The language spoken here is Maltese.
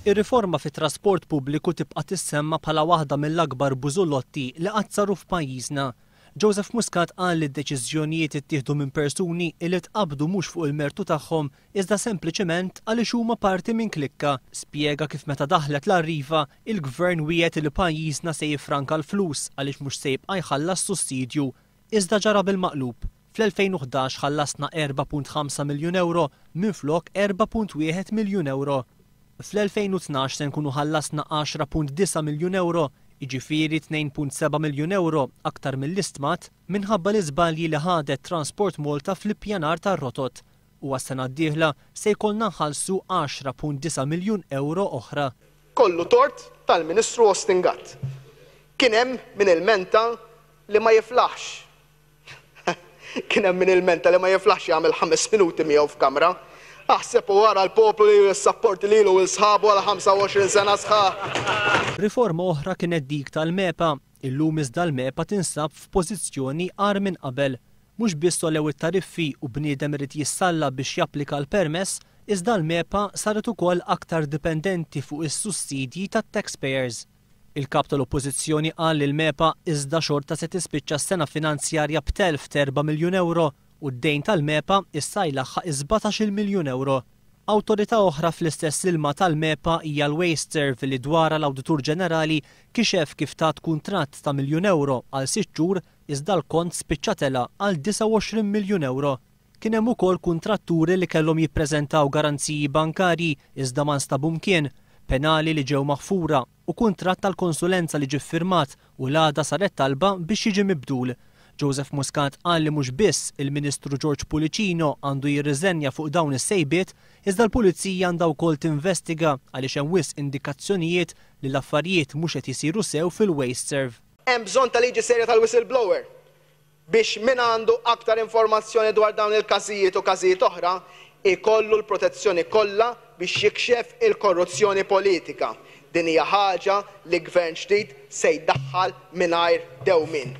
Ir-riforma fit-trasport pubbliku tibqa' tissemma bħala waħda mill-akbar bużullotti li qatt saru f'pajjiżna. Joseph Muscat qal li d-deċiżjonijiet ittieħdu minn persuni li tqabdu mhux fuq il-mertu tagħhom iżda sempliċement għaliex huma parti minn klikka. Spjega kif meta daħlet l-arriva il-gvern wiegħed li pajjiżna se jiffranka l-flus għaliex mhux se jibqa' jħallas sussidju. Iżda ġara bil-maqlub. Fl-2011 ħallasna 4.5 miljun euro minflok 4.1 miljun euro. Fl-2012 se nkunu ħallasna 10.9 miljun euro, jiġifieri 2.7 miljun euro aktar mill-istmat minħabba l-iżbalji li ħadet Transport Malta fl-ippjanar tar-rotot. U għas-sena d-dieħla se jkollna nħallsu 10.9 miljun euro oħra. Kollu tort tal-Ministru Ostingat. Kien hemm min il-menta li ma jiflaħx. Kien hemm min il-menta li ma jiflaħx jagħmel 5 minuti miegħu f'kamra. Aħseb u wara l-poplu li jissapporti lilu u l-sħabu għal 25 sena sħaħ. Riforma oħra kienet dik tal-MEPA. Illum iżda l-MEPA tinsab f'pożizzjoni qar minn qabel. Mhux biss solew it-tariffi u bniedem irid jissalla biex japplika l-permess, iżda l-MEPA saret ukoll aktar dipendenti fuq is-sussidji tat-taxpayers. Il-kap tal-Oppożizzjoni qal li l-MEPA iżda xorta se tispiċċa s-sena finanzjarja b'telf 4 miljun euro u d-dejn tal-MEPA issa jlaħħaq 17 miljun euro. Awtorità oħra fl-istess ilma tal-MEPA hija l-Waste Serv li dwarha l-Awditur Ġenerali kixef kif tat kuntratt ta' miljun euro għal 6 xhur iżda l-kont spiċċa tela għal 29 miljun euro. Kien hemm ukoll kuntratturi li kellhom jippreżentaw garanziji bankarji iżda ma nstabu mkien, penali li ġew maħfura u kuntratt tal-konsulenza li ġie ffirmat u l-għada saret talba biex jiġi mibdul. Joseph Muscat qal li mhux biss il-Ministru George Pulicino għandu jirriżenja fuq dawn is-sejbiet, iżda l-Pulizija għandha wkoll tinvestiga għaliex hemm wisq indikazzjonijiet li l-affarijiet mhux qed isiru sew fil-Waste Serv. Hemm bżonn ta' liġi serja tal-whistleblower biex min għandu aktar informazzjoni dwar dawn il-każijiet u każijiet oħra ikollu l-protezzjoni kollha biex jikxef il-korruzzjoni politika. Din hija ħaġa li gvern ġdid se jdaħħal mingħajr dewmien.